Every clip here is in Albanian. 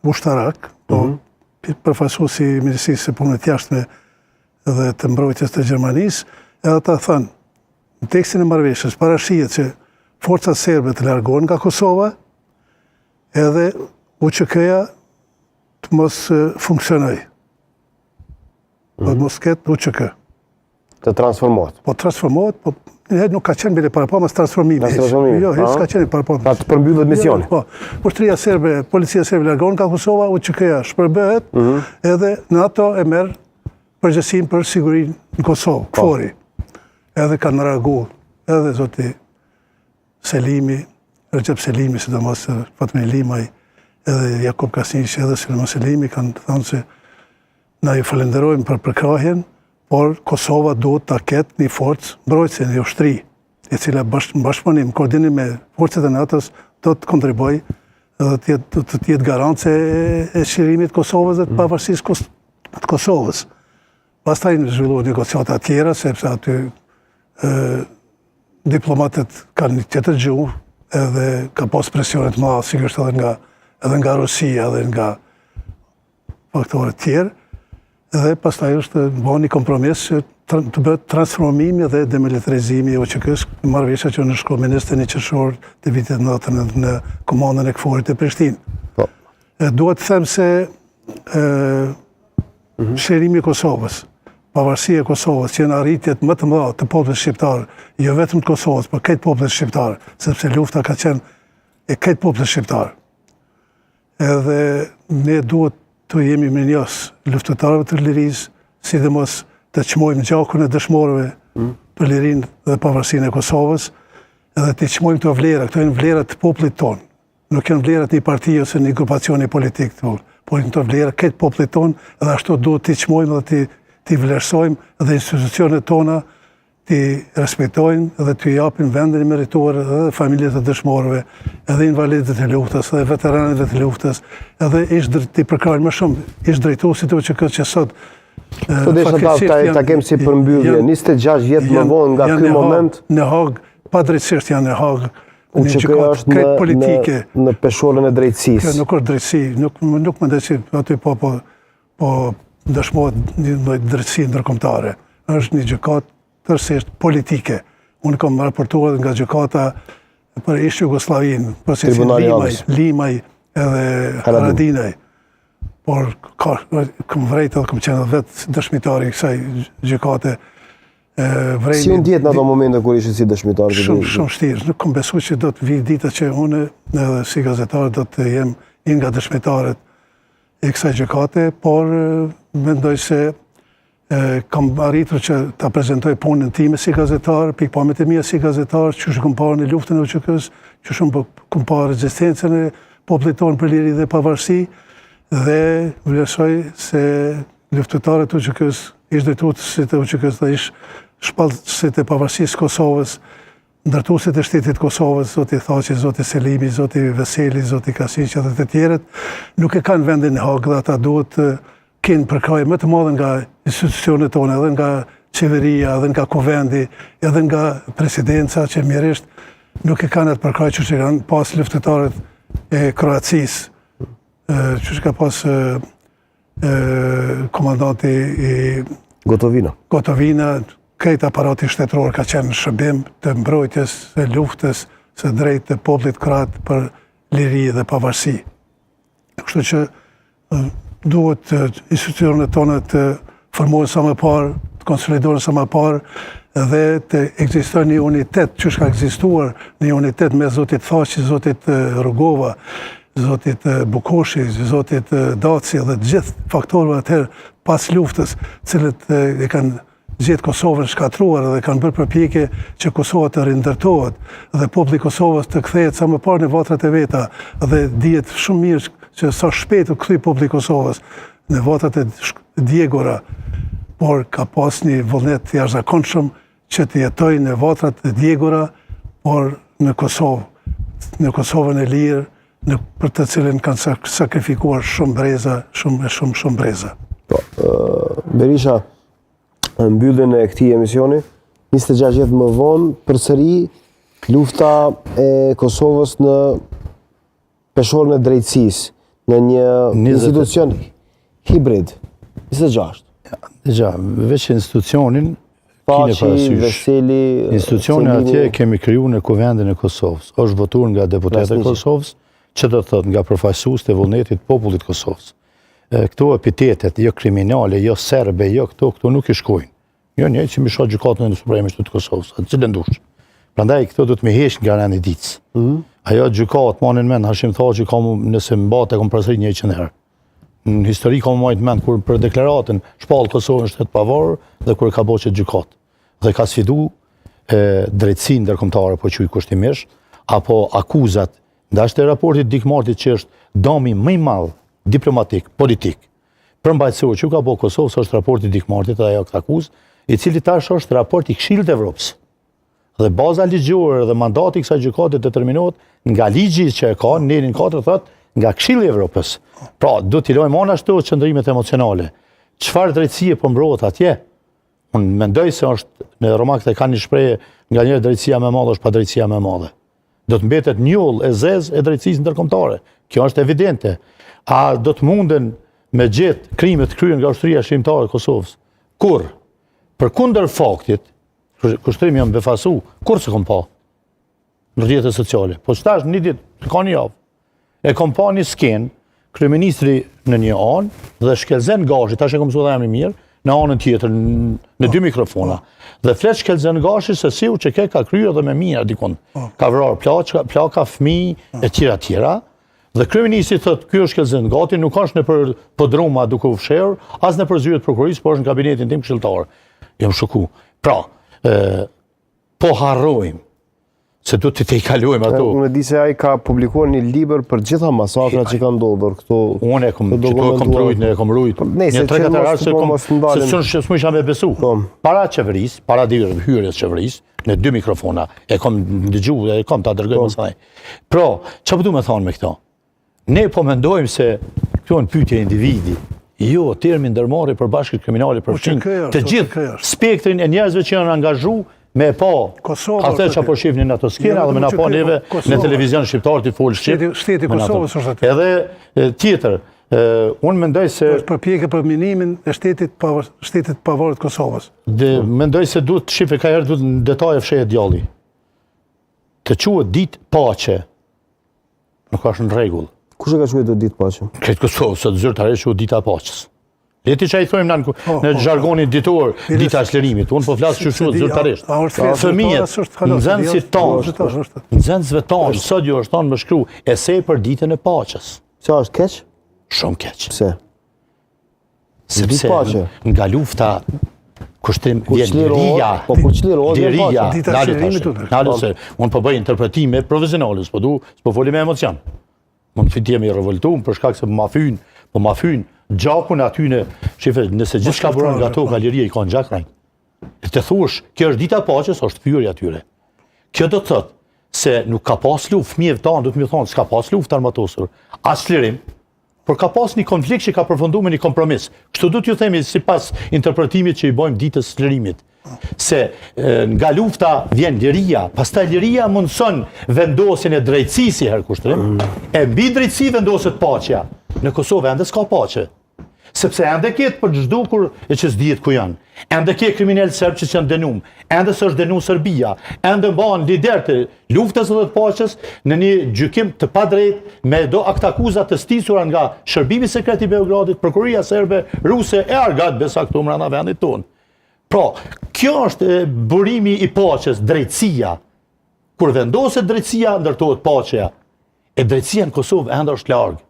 ushtarak, përfaqësuesi i Ministrisë së Punëve të Jashtme dhe të Mbrojtjes të Gjermanisë, edhe ata thënë, në tekstin e marrëveshjes parashihet që forcat serbe të largohen nga Kosova, edhe UÇK-ja të mos funksionojë. Po të mos ketë UÇK. Të transformohet. Po transformohet, po nuk ka qenë bile parapamas transformimi. Jo, s'ka qenë parapamas. Pra të përmbyllet misioni. Po, ushtria serbe, policia serbe largon nga Kosova, UÇK-ja shpërbëhet, edhe NATO e merr përgjegjësinë për sigurinë në Kosovë, KFOR-i. Edhe kanë reaguar, edhe zoti Selimi, Recep Selimi, sidomos Fatmir Limaj, edhe Jakub Kasniqi, edhe Sulejman Selimi kanë thënë se na ju falenderojmë për përkrahjen, por Kosova duhet ta ketë një forcë mbrojtëse, një ushtri, e cila bashkëpunim, koordinim me forcat e NATO-s do të kontribojë dhe të jetë garance e çlirimit të Kosovës dhe të pavarësisë të Kosovës. Pastaj zhvilluan negociata të tjera, sepse aty diplomatët kanë një tjetër gjuhë, edhe ka pas presione të mëdha, sigurisht edhe nga Rusia, edhe nga faktorë të tjerë. Dhe pastaj është bën një kompromis që të bëhet transformimi dhe demilitarizimi i UÇK-s, marrëveshja që në shkruministrin e qershor të vitit 90 në komandën e KFOR-it të Prishtinë. Dua të them se çlirimi i Kosovës, pavarësia e Kosovës, që janë arritjet më të mëdha të popullit shqiptar, jo vetëm të Kosovës, por këtë popullit shqiptar, sepse lufta ka qenë e këtë popullit shqiptar. Edhe ne duhet të jemi mirënjohës luftëtarëve të lirisë, sidomos të çmojmë gjakun e dëshmorëve për lirinë dhe pavarësinë e Kosovës, edhe të çmojmë këto vlera, këto janë vlerat të popullit tonë. Nuk janë vlerat një partie ose një grupacioni politik të tonë, por këto vlera këtë popullit tonë, edhe ashtu duhet të çmojmë dhe të vlerësojmë dhe institucionet tona të respektojnë dhe të japin vendin e merituar edhe familjet e dëshmorëve, edhe invalidët e luftës, edhe veteranët e luftës, edhe të përkrajnë më shumë ish drejtuesit të UÇK-s që sot ta kemë si përmbyllje, 26 vjetë më vonë nga ky moment. Në Hag, pa drejtësisht janë në Hag, UÇK-ja është në peshorën e drejtësisë. Nuk është drejtësi, nuk mendoj se aty po dëshmohet një drejtësi ndërkombëtare. Është një gjykatë tërësisht politike. Unë kam raportuar nga gjykata për ish Jugosllavinë, procesin Limaj edhe Haradinaj. Por kam vrejtë edhe kam qenë vetë dëshmitari i kësaj gjykate. Si unë djetë në ato momente kur ishë si dëshmitar? Shumë shtirë. Nuk kam besu që do të vijë dita që unë edhe si gazetar do të jem një nga dëshmitarët i kësaj gjykate, por mendoj se kam arritur që ta prezentoj punën time si gazetar, pikpamjet e mia si gazetar, që shumë parë në luftën e UÇK-s, që shumë kam parë rezistencën e popullit tonë për liri dhe pavarësi, dhe vlerësoj se luftëtarët e UÇK-s, ish drejtuesit e UÇK-s dhe ish shpallësit e pavarësisë Kosovës, ndërtuesit e shtetit Kosovës, zoti Thaçi, zoti Selimi, zoti Veseli, zoti Kasniqi dhe të tjerët, nuk e kanë vendin në Hag dhe ata duhet kënë përkrahje më të madhe nga institucionet tona, edhe nga qeveria, edhe nga kuvendi, edhe nga presidenca që mirërisht nuk e kanë atë përkrahje që kanë pas luftëtarët e Kroacisë, që ka pas komandanti i Gotovina, këtë aparati shtetëror ka qenë në shërbim të mbrojtjes, së luftës, së drejtë të popullit kroat për liri dhe pavarësi. Kështu që duhet institucionet tona të formohen sa më parë, të konsolidohen sa më parë dhe të ekzistojë një unitet, që ka ekzistuar një unitet me zotit Thaçi, zotit Rugova, zotit Bukoshi, zotit Daci dhe të gjithë faktorëve atëherë pas luftës, cilët e kanë gjithë Kosovën shkatruar dhe kanë bërë përpjekje që Kosova të rindërtohet dhe populli i Kosovës të kthehet sa më parë në vatrat e veta dhe dihet shumë mirë që sa shpejt u kthye populli i Kosovës në vatrat e djegura, por ka pas një vullnet të jashtëzakonshëm që të jetojë në vatrat e djegura, por në Kosovë, në Kosovën e lirë, për të cilën kanë sakrifikuar shumë breza, shumë breza. Berisha, në mbylljen e këtij emisioni, 26 vjet më vonë, përsëri lufta e Kosovës në peshorën e drejtësisë. në një institucion hibrid, 26. Dëgja, veç institucionin, Paçi, Veseli, institucionin atje kemi kriju në Kuvendin e Kosovës. Është votuar nga deputetët e Kosovës, që do të thotë nga përfaqësues të vullnetit popullit Kosovës. Këto epitetet, jo kriminale, jo serbe, jo këto nuk i shkojnë. Jo një që mi shoh gjykatën e Supreme të Kosovës, atë cilën dush. Prandaj këto do të më heq nga rendi ditës. Ajo gjykatë monin mend, Hashim Thaçi nëse mbate kom përsëri 100 herë. Në histori kam marrë mend kur për deklaratën shpall Kosovën shtet pavarur dhe kur ka boqë gjykatë. Dhe ka sfidu drejtësinë ndërkombëtare, po quaj kushtimisht, apo akuzat ndaj të raportit Dikmartit që është dëmi më i madh diplomatik, politik, përmbajtësor që ka bëu Kosovës është raporti Dikmartit dhe ajo këtë akuzë, i cili tash është raporti Këshillit të Evropës. Dhe baza ligjore dhe mandati i kësaj gjykate determinohet nga ligji që e ka në nerin 4 thotë nga Këshilli i Evropës. Pra, do t'i lojmë ashtu qëndrimet emocionale. Çfarë drejtësie po mbrohet atje? Unë mendoj se është, në romakët e kanë një shprehje, nga njëherë drejtësia më e madhe është pa drejtësia më e madhe. Do të mbetet njoll e zezë e drejtësisë ndërkombëtare. Kjo është evidente. A do të munden me gjetë krimet kryer nga ushtria shqiptare e Kosovës? Kur? Përkundër faktit, kushtrimi jam befasu, kur se kom pa në rrjetet sociale. Po çtash një ditë, ka një javë. E kom pa një skenë, kryeministri në një anë dhe shkelzen Gashi, tash e kom thënë jam i mirë, në anën tjetër në 2 mikrofona. Dhe flet shkelzen Gashi se si u që ka kryer edhe me mira dikon. Ka vrarë plaka, fëmijë e tjera. Dhe kryeministri thotë, ky është shkelzen Gati, nuk është në për podruma duke u fshehur, as në për zyret prokurorisë, por është në kabinetin tim këshilltar. Jam shoku. Pra, po harrojmë se do të i kalojmë ato. Unë di se ai ka publikuar një libër për gjitha masakrat që kanë ndodhur këtu. Unë e kom trujt, ne e kom rujt. Një 3-4 herë se s'më isha me besu. Para qeverisë, para hyrjes qeverisë, në 2 mikrofona, e kom dëgjuar, e kom ta dërgoj më saj. Pra, çfarë do të thonë me këto? Ne po mendojmë se këto janë pyetje individi. Jo, termi ndërmarrje për bashkët kriminale përfshin të gjithë spektrin e njerëzve që janë angazhuar me pa atë që po shihnin në ato skena dhe me na pa neve në televizion shqiptar të fol shqip. Shteti Kosovës është aty. Edhe tjetër, unë mendoj se është përpjekje për minimin e shtetit pavarur të Kosovës. Mendoj se duhet të shifë ka herë duhet në detaje fshehet djalli. Të quhet ditë paqe. Nuk është në rregull. Kush e ka quajtur ditë paqe? Kretë Kosovë, sot zyrtarisht quhet dita e paqes. Leti që i thojmë në zhargonin ditor, dita e çlirimit. Unë po flas që quhet zyrtarisht. Fëmijët, nxënësve tanë, sot ju është tanë më shkru esej për ditën e paqes. Sa është keq? Shumë keq. Pse? Sepse nga lufta kushtrim vjen liria. Po çlirohet liria. Dita e çlirimit. Unë po bëj interpretime profesionale, s'po foli me emocion. Mund të jemi revoltuar për shkak se po ma fyn gjakun aty në shife, nëse gjithçka buron nga to galeria i kanë gjak rënj. Të thuash, kjo është dita e paqes, është fyerja atyre. Kjo do të thotë se nuk ka pas luftë, fëmijët tanë do të më thonë, s'ka pas luftë armatosur, as çlirim, por ka pas një konflikt që ka përfunduar me një kompromis. Kështu do t'ju themi sipas interpretimit që i bëjmë ditës së çlirimit. Se nga lufta vjen liria, pastaj liria mundson vendosjen e drejtësisë herë kushtrim, e mbi drejtësi vendoset paqja. Në Kosovë ende s'ka paqe. Sepse ende ketë për çdo kur e që s'dihet ku janë. Ende ke kriminal serb që janë dënuar, ende s'është dënuar Serbia, ende mbahen lider të luftës së paqes në një gjykim të padrejtë me do akt akuza të stisura nga Shërbimi Sekret i Beogradit, prokuroria serbe, ruse e argat besa këtu brenda vendit tonë. Pra, kjo është burimi i paqes, drejtësia. Kur vendoset drejtësia, ndërtohet paqja. E drejtësia në Kosovë ende është larg.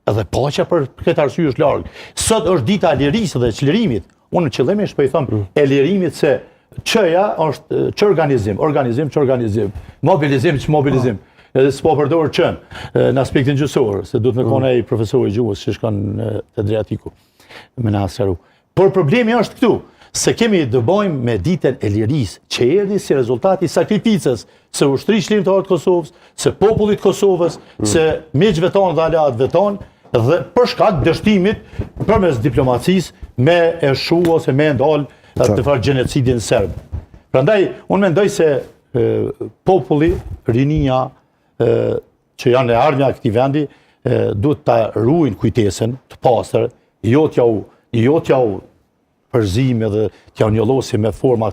Edhe paqja për këtë arsye është larg. Sot është dita e lirisë dhe çlirimit. Unë qëllimisht po i them e lirimit se çja është çorganizim, mobilizim, Edhe s'po përdor çën në aspektin gjuhësor, se duhet me kone ai profesori i gjuhës që shkon te Adriatiku me Naseru. Por problemi është këtu, se kemi të bëjmë me ditën e lirisë, që erdhi si rezultati i sakrificës së ushtrisë shlirimtare të Kosovës, së popullit Kosovës, së miqve tonë dhe aleatëve tonë, dhe për shkak dështimit përmes diplomacisë me e shu ose me ndal të farë gjenocidin serb. Prandaj, unë mendoj se populli, rinia që janë e ardhmja këtij vendi, duhet ta ruajnë kujtesën të pastër, jo t'jau përzime dhe t'jau njollosi me forma